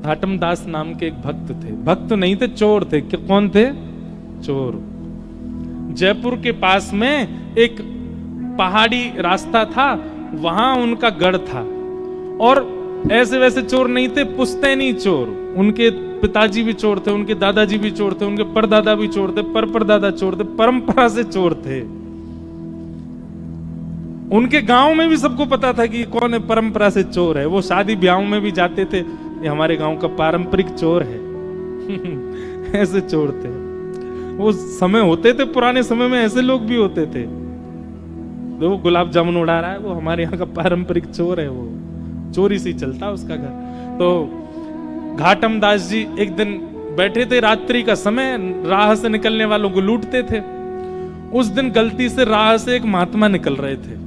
घाटम दास नाम के एक भक्त थे। भक्त नहीं थे, चोर थे। कौन थे? चोर। जयपुर के पास में एक पहाड़ी रास्ता था, वहां उनका गढ़ था। और ऐसे वैसे चोर नहीं थे, पुश्तैनी चोर। उनके पिताजी भी चोर थे, उनके दादाजी भी चोर थे, उनके परदादा भी चोर थे, परदादा चोर थे, परंपरा से चोर थे। उनके गांव में भी सबको पता था कि कौन है परंपरा से चोर है। वो शादी ब्याह में भी जाते थे, ये हमारे गांव का पारंपरिक चोर है। ऐसे चोर थे। वो समय होते थे, पुराने समय में ऐसे लोग भी होते थे। वो गुलाब जामुन उड़ा रहा है, वो हमारे यहाँ का पारंपरिक चोर है। वो चोरी से चलता उसका घर। तो घाटम दास जी एक दिन बैठे थे, रात्रि का समय, राह से निकलने वालों को लूटते थे। उस दिन गलती से राह से एक महात्मा निकल रहे थे।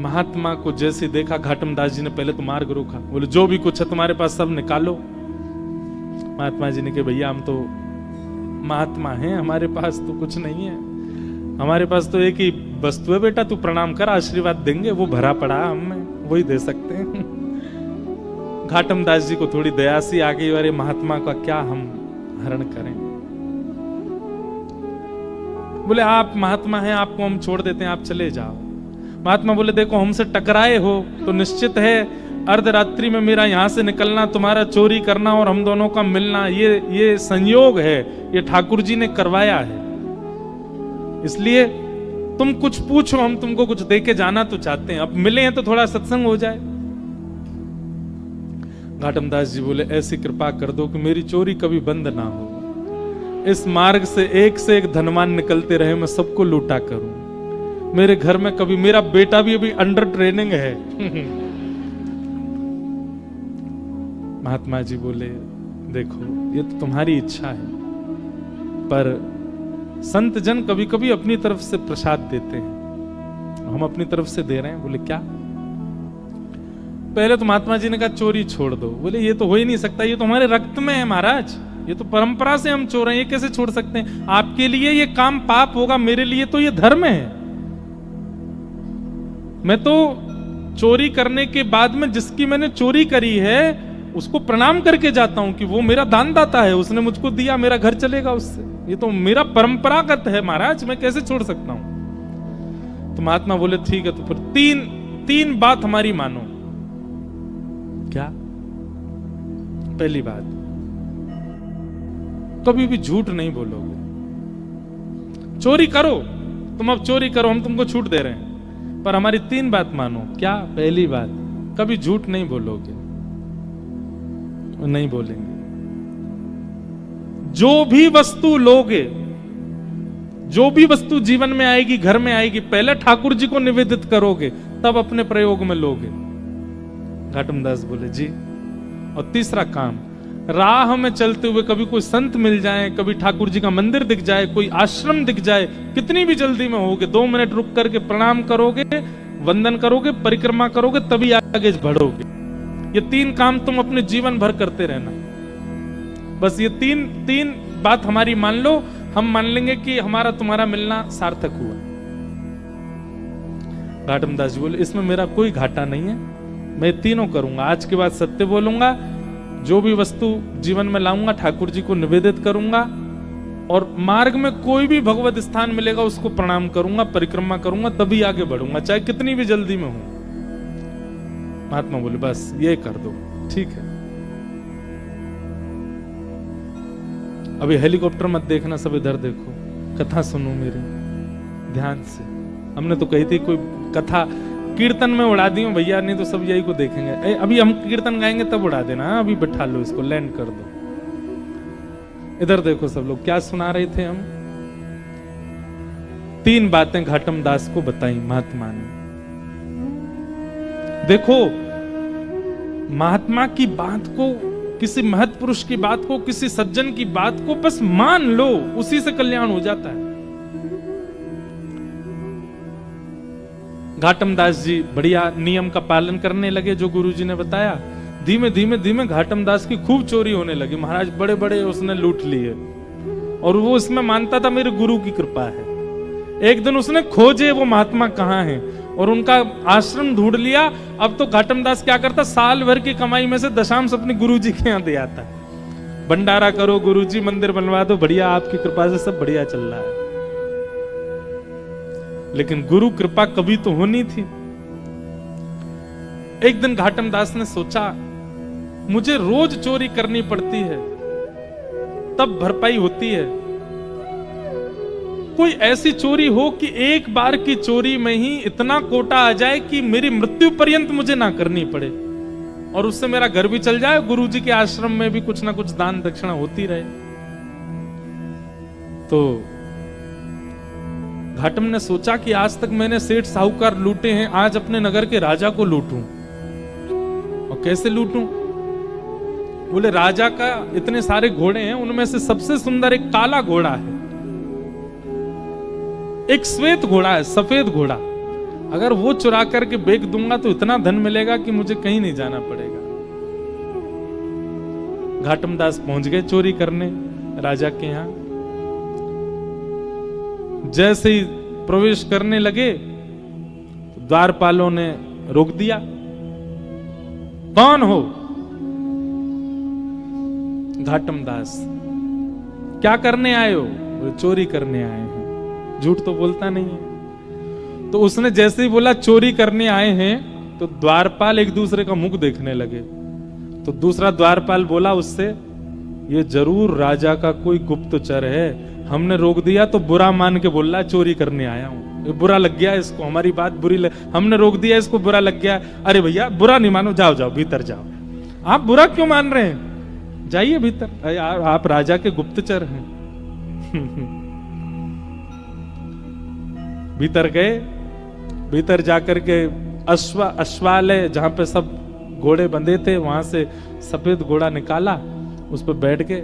महात्मा को जैसे देखा, घाटम दास जी ने पहले तो मार्ग रोका, बोले जो भी कुछ है तुम्हारे पास सब निकालो। महात्मा जी ने कहा भैया हम तो महात्मा हैं, हमारे पास तो कुछ नहीं है, हमारे पास तो एक ही वस्तु है बेटा, तू प्रणाम कर, आशीर्वाद देंगे, वो भरा पड़ा हमें, वही दे सकते हैं। घाटम दास जी को थोड़ी दया सी आ गई, अरे महात्मा का क्या हम हरण करें। बोले आप महात्मा हैं, आपको हम छोड़ देते हैं, आप चले जाओ। महात्मा बोले देखो हमसे टकराए हो तो निश्चित है अर्धरात्रि में मेरा यहां से निकलना, तुम्हारा चोरी करना और हम दोनों का मिलना, ये संयोग है, ये ठाकुर जी ने करवाया है। इसलिए तुम कुछ पूछो, हम तुमको कुछ दे के जाना तो चाहते हैं, अब मिले हैं तो थोड़ा सत्संग हो जाए। घाटम दास जी बोले ऐसी कृपा कर दो कि मेरी चोरी कभी बंद ना हो, इस मार्ग से एक धनवान निकलते रहे, मैं सबको लूटा करूं। मेरे घर में कभी, मेरा बेटा भी अभी अंडर ट्रेनिंग है। महात्मा जी बोले देखो ये तो तुम्हारी इच्छा है, पर संत जन कभी कभी अपनी तरफ से प्रसाद देते हैं, हम अपनी तरफ से दे रहे हैं। बोले क्या? पहले तो महात्मा जी ने कहा चोरी छोड़ दो। बोले ये तो हो ही नहीं सकता, ये तो हमारे रक्त में है महाराज, ये तो परंपरा से हम चोर हैं, ये कैसे छोड़ सकते हैं? आपके लिए ये काम पाप होगा, मेरे लिए तो ये धर्म है। मैं तो चोरी करने के बाद में जिसकी मैंने चोरी करी है उसको प्रणाम करके जाता हूं कि वो मेरा दानदाता है, उसने मुझको दिया, मेरा घर चलेगा उससे, ये तो मेरा परंपरागत है महाराज, मैं कैसे छोड़ सकता हूं? तो महात्मा बोले ठीक है, तो फिर तीन बात हमारी मानो। क्या? पहली बात, कभी भी झूठ नहीं बोलोगे। चोरी करो, तुम अब चोरी करो, हम तुमको छूट दे रहे हैं, पर हमारी 3 बात मानो। क्या? पहली बात, कभी झूठ नहीं बोलोगे। नहीं बोलेंगे। जो भी वस्तु लोगे, जो भी वस्तु जीवन में आएगी, घर में आएगी, पहले ठाकुर जी को निवेदित करोगे, तब अपने प्रयोग में लोगे। घाटम दास बोले जी। और तीसरा काम, राह में चलते हुए कभी कोई संत मिल जाए, कभी ठाकुर जी का मंदिर दिख जाए, कोई आश्रम दिख जाए, कितनी भी जल्दी में होगे, 2 मिनट रुक करके प्रणाम करोगे, वंदन करोगे, परिक्रमा करोगे, तभी आगे बढ़ोगे। ये 3 काम तुम अपने जीवन भर करते रहना। बस ये तीन बात हमारी मान लो, हम मान लेंगे कि हमारा तुम्हारा मिलना सार्थक हुआ। घाटम दास जी बोले इसमें मेरा कोई घाटा नहीं है, मैं तीनों करूंगा। आज के बाद सत्य बोलूंगा, जो भी वस्तु जीवन में लाऊंगा ठाकुर जी को निवेदित करूंगा, और मार्ग में कोई भी भगवत स्थान मिलेगा उसको प्रणाम करूंगा, परिक्रमा करूंगा, तभी आगे बढ़ूंगा, चाहे कितनी भी जल्दी में हूं। महात्मा बोले बस ये कर दो। ठीक है, अभी हेलीकॉप्टर मत देखना, सब इधर देखो, कथा सुनो मेरी ध्यान से। हमने तो कही थी कोई कथा कीर्तन में उड़ा दी हो भैया, नहीं तो सब यही को देखेंगे। अभी हम कीर्तन गाएंगे तब उड़ा देना, अभी बैठा लो इसको, लैंड कर दो। इधर देखो सब लोग, क्या सुना रहे थे हम? 3 बातें घाटम दास को बताई महात्मा ने। देखो, महात्मा की बात को, किसी महत् पुरुष की बात को, किसी सज्जन की बात को बस मान लो, उसी से कल्याण हो जाता है। घाटम दास जी बढ़िया नियम का पालन करने लगे जो गुरुजी ने बताया। धीमे धीमे घाटम दास की खूब चोरी होने लगी। महाराज बड़े बड़े उसने लूट लिए, और वो इसमें मानता था मेरे गुरु की कृपा है। एक दिन उसने खोजे वो महात्मा कहाँ हैं, और उनका आश्रम ढूंढ लिया। अब तो घाटम दास क्या करता, साल भर की कमाई में से दशांश अपने गुरुजी के यहाँ दे आता। भंडारा करो गुरुजी, मंदिर बनवा दो, बढ़िया, आपकी कृपा से सब बढ़िया चल रहा है। लेकिन गुरु कृपा कभी तो होनी थी। एक दिन घाटम दास ने सोचा, मुझे रोज चोरी करनी पड़ती है तब भरपाई होती है, कोई ऐसी चोरी हो कि एक बार की चोरी में ही इतना कोटा आ जाए कि मेरी मृत्यु पर्यंत मुझे ना करनी पड़े, और उससे मेरा घर भी चल जाए, गुरुजी के आश्रम में भी कुछ ना कुछ दान दक्षिणा होती रहे। तो घाटम ने सोचा कि आज तक मैंने सेठ साहूकार लूटे हैं, आज अपने नगर के राजा को लूटूं। और कैसे लूटूं? बोले राजा का इतने सारे घोड़े हैं, उनमें से सबसे सुंदर एक काला घोड़ा है, एक श्वेत घोड़ा है, सफेद घोड़ा। अगर वो चुरा करके बेच दूंगा तो इतना धन मिलेगा कि मुझे कहीं नहीं जाना पड़ेगा। घाटम दास पहुंच गए चोरी करने राजा के यहां। जैसे ही प्रवेश करने लगे तो द्वारपालों ने रोक दिया। कौन हो? घाटम दास। क्या करने आए हो? वो चोरी करने आए हैं। झूठ तो बोलता नहीं है। तो उसने जैसे ही बोला चोरी करने आए हैं, तो द्वारपाल एक दूसरे का मुख देखने लगे। तो दूसरा द्वारपाल बोला उससे, ये जरूर राजा का कोई गुप्तचर है, हमने रोक दिया तो बुरा मान के बोल रहा चोरी करने आया हूं, बुरा लग गया इसको, हमारी बात बुरी हमने रोक दिया, इसको बुरा लग गया। अरे भैया बुरा नहीं मानो, जाओ जाओ भीतर जाओ। आप बुरा क्यों मान रहे हैं? जाइए भीतर, आप राजा के गुप्तचर हैं। भीतर गए। भीतर जाकर के अश्वालय जहां पे सब घोड़े बंधे थे, वहां से सफेद घोड़ा निकाला, उस पर बैठ के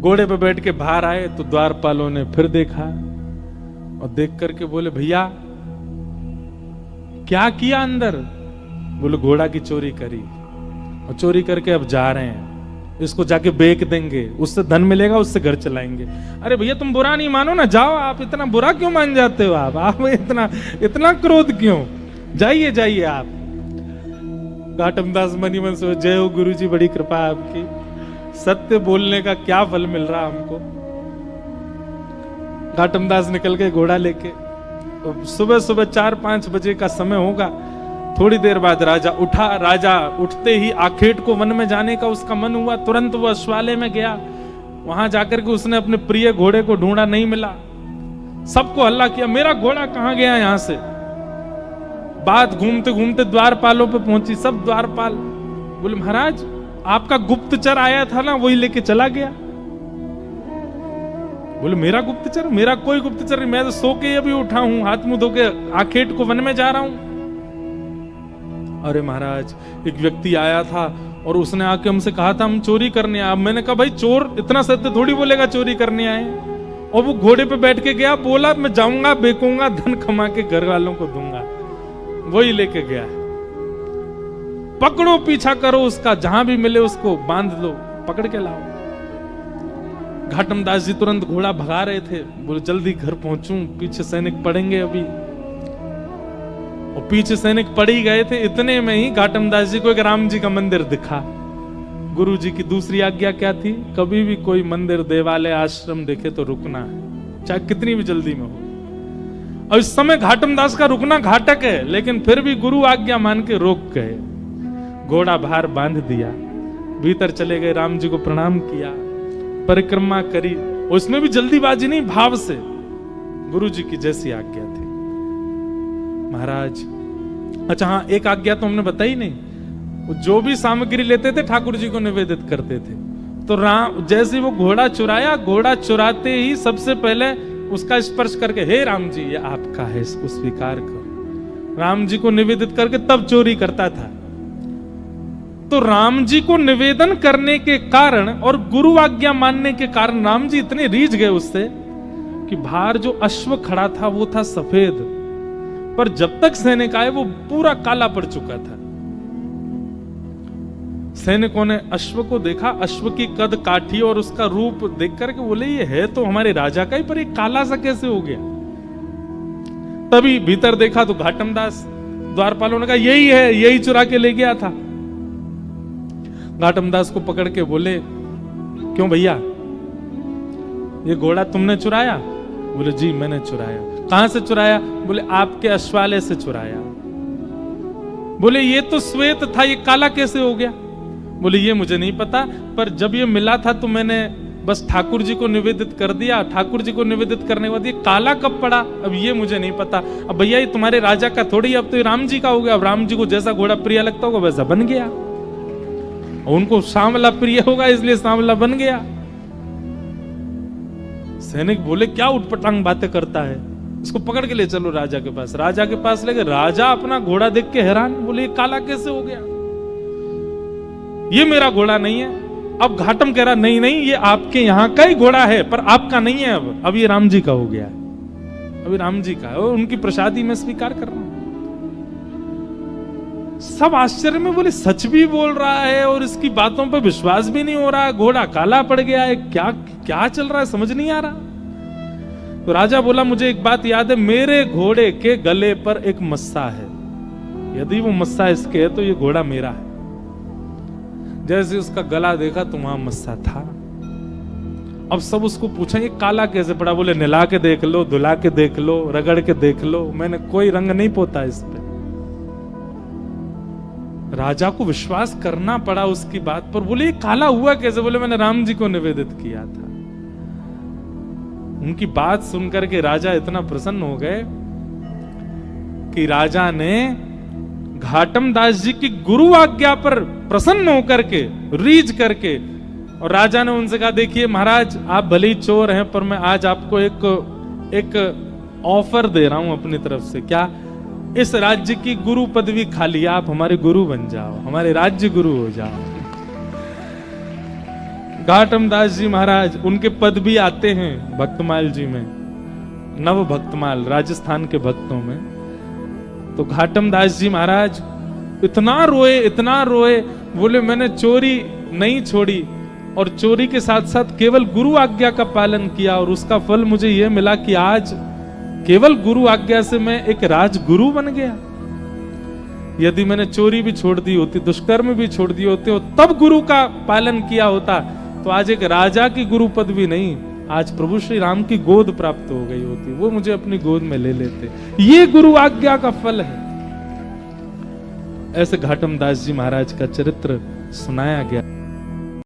घोड़े पे बैठ के बाहर आए। तो द्वारपालों ने फिर देखा और देख करके बोले, भैया क्या किया अंदर? बोले घोड़ा की चोरी करी, और चोरी करके अब जा रहे हैं, इसको जाके बेच देंगे, उससे धन मिलेगा, उससे घर चलाएंगे। अरे भैया तुम बुरा नहीं मानो ना, जाओ। आप इतना बुरा क्यों मान जाते हो? आप इतना क्रोध क्यों? जाइए जाइए आप। घाटम दास मनी मन से, जय हो गुरुजी, बड़ी कृपा आपकी, सत्य बोलने का क्या फल मिल रहा हमको। घाटम दास निकल के घोड़ा लेके, सुबह सुबह 4-5 बजे का समय होगा। थोड़ी देर बाद राजा उठा। राजा उठते ही आखेट को वन में जाने का उसका मन हुआ। तुरंत वो अश्वालय में गया। वहां जाकर के उसने अपने प्रिय घोड़े को ढूंढा, नहीं मिला। सबको हल्ला किया, मेरा घोड़ा कहां गया यहां से। बात घूमते घूमते द्वारपालों पे पहुंची। सब द्वारपाल बोले, महाराज आपका गुप्तचर आया था ना, वही लेके चला गया। बोले मेरा गुप्तचर? मेरा कोई गुप्तचर नहीं, मैं तो सो के अभी उठा हूं, हाथ मुंह धो के आखेट को वन में जा रहा हूं। अरे महाराज, एक व्यक्ति आया था और उसने आके हमसे कहा था हम चोरी करने आए। मैंने कहा भाई चोर इतना सत्य थोड़ी बोलेगा चोरी करने आए। और वो घोड़े पे बैठ के गया, बोला मैं जाऊंगा, बेचूंगा, धन कमा के घर वालों को दूंगा। वही लेके गया। पकड़ो, पीछा करो उसका, जहां भी मिले उसको बांध लो, पकड़ के लाओ। घाटम दास जी तुरंत घोड़ा भगा रहे थे। बोले जल्दी घर पहुंचूं, पीछे सैनिक पड़ेंगे अभी। और पीछे सैनिक पड़ ही गए थे। इतने में ही घाटम दास जी को एक राम जी का मंदिर दिखा। गुरु जी की दूसरी आज्ञा क्या थी? कभी भी कोई मंदिर, देवालय, आश्रम देखे तो रुकना है, चाहे कितनी भी जल्दी में हो। और इस समय घाटम दास का रुकना घातक है, लेकिन फिर भी गुरु आज्ञा मान के रोक गए। घोड़ा बाहर बांध दिया, भीतर चले गए, राम जी को प्रणाम किया, परिक्रमा करी। उसमें भी जल्दीबाजी नहीं, भाव से, गुरु जी की जैसी आज्ञा थी। महाराज, अच्छा हाँ, एक आज्ञा तो हमने बताई नहीं। जो भी सामग्री लेते थे ठाकुर जी को निवेदित करते थे। तो राम जैसे वो घोड़ा चुराया, घोड़ा चुराते ही सबसे पहले उसका स्पर्श करके, हे राम जी ये आपका है, इसको स्वीकार करो। राम जी को निवेदित करके तब चोरी करता था। तो राम जी को निवेदन करने के कारण और गुरु आज्ञा मानने के कारण राम जी इतने रीझ गए उससे कि बाहर जो अश्व खड़ा था वो था सफेद, पर जब तक सैनिक आए वो पूरा काला पड़ चुका था। सैनिकों ने अश्व को देखा, अश्व की कद काठी और उसका रूप देख करके बोले ये है तो हमारे राजा का ही, पर ये काला सा कैसे हो गया। तभी भीतर देखा तो घाटम दास, द्वारपालों ने कहा यही है, यही चुरा के ले गया था। घाटम दास को पकड़ के बोले, क्यों भैया, ये घोड़ा तुमने चुराया? बोले जी मैंने चुराया। कहां से चुराया? बोले आपके अश्वालय से चुराया। बोले ये तो श्वेत था, ये काला कैसे हो गया? बोले ये मुझे नहीं पता, पर जब ये मिला था तो मैंने बस ठाकुर जी को निवेदित कर दिया। ठाकुर जी को निवेदित करने के बाद ये काला कब पड़ा, अब ये मुझे नहीं पता। अब भैया ये तुम्हारे राजा का थोड़ी, अब तो ये राम जी का हो गया। अब राम जी को जैसा घोड़ा प्रिय लगता होगा वैसा बन गया, उनको सांवला प्रिय होगा इसलिए सांवला बन गया। सैनिक बोले क्या उटपटांग बातें करता है, इसको पकड़ के ले चलो राजा के पास। राजा के पास लेके राजा अपना घोड़ा देख के हैरान, बोले ये काला कैसे हो गया, ये मेरा घोड़ा नहीं है। अब घाटम कह रहा नहीं नहीं, ये आपके यहां का ही घोड़ा है पर आपका नहीं है, अब ये राम जी का हो गया, अभी राम जी का है और उनकी प्रसादी में स्वीकार कर रहा हूं। सब आश्चर्य में बोले सच भी बोल रहा है और इसकी बातों पर विश्वास भी नहीं हो रहा है, घोड़ा काला पड़ गया है, क्या क्या चल रहा है समझ नहीं आ रहा। तो राजा बोला मुझे एक बात याद है, मेरे घोड़े के गले पर एक मस्सा है, यदि वो मस्सा इसके है तो ये घोड़ा मेरा है। जैसे उसका गला देखा तो वहां मस्सा था। अब सब उसको पूछा ये काला कैसे पड़ा? बोले नहला के देख लो, धुला के देख लो, रगड़ के देख लो, मैंने कोई रंग नहीं पोता इस पे। राजा को विश्वास करना पड़ा उसकी बात पर। बोले ये काला हुआ कैसे? बोले मैंने राम जी को निवेदित किया था। उनकी बात सुनकर के राजा इतना प्रसन्न हो गए कि राजा ने घाटम दास जी की गुरु आज्ञा पर प्रसन्न होकर के, रीझ करके, और राजा ने उनसे कहा देखिए महाराज आप भले ही चोर हैं पर मैं आज आपको एक ऑफर दे रहा हूं अपनी तरफ से। क्या? इस राज्य की गुरु पदवी खाली, आप हमारे गुरु बन जाओ, हमारे राज्य गुरु हो जाओ। घाटम दास जी महाराज, उनके पद भी आते हैं भक्तमाल जी में, नव भक्तमाल राजस्थान के भक्तों में। तो घाटम दास जी महाराज इतना रोए, बोले मैंने चोरी नहीं छोड़ी और चोरी के साथ साथ केवल गुरु आज्ञा का पालन किया और उसका फल मुझे यह मिला कि आज केवल गुरु आज्ञा से मैं एक राजगुरु बन गया। यदि मैंने चोरी भी छोड़ दी होती, दुष्कर्म भी छोड़ दिए होते और तब गुरु का पालन किया होता तो आज एक राजा की गुरु पद भी नहीं, आज प्रभु श्री राम की गोद प्राप्त हो गई होती, वो मुझे अपनी गोद में ले लेते। ये गुरु आज्ञा का फल है। ऐसे घाटम दास जी महाराज का चरित्र सुनाया गया।